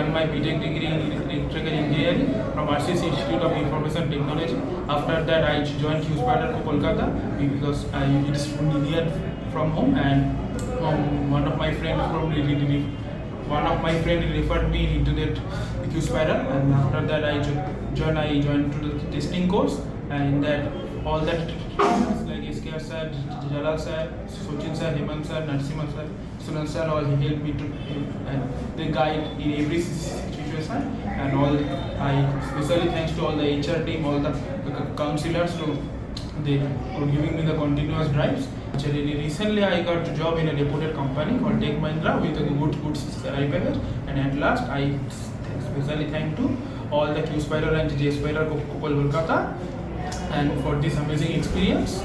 done my B.tech degree in electrical engineering from RCC Institute of Information Technology. After that, I joined QSpiders Kolkata because it is near from home, and one of my friends referred me into that QSpider, and after that I joined to the testing course, and in that all that like SKR sir, Jalal sir, Sochin sir, Hemant sir, Narsimha sir, Sunal sir, all helped me to and they guide in every situation, and all I especially thanks to all the HR team, all the counselors, they were giving me the continuous drives. Actually, recently I got a job in a reputed company called Tech Mahindra with a good salary package, and at last I especially thank to all the QSpiders and Jspiders Kolkata and for this amazing experience.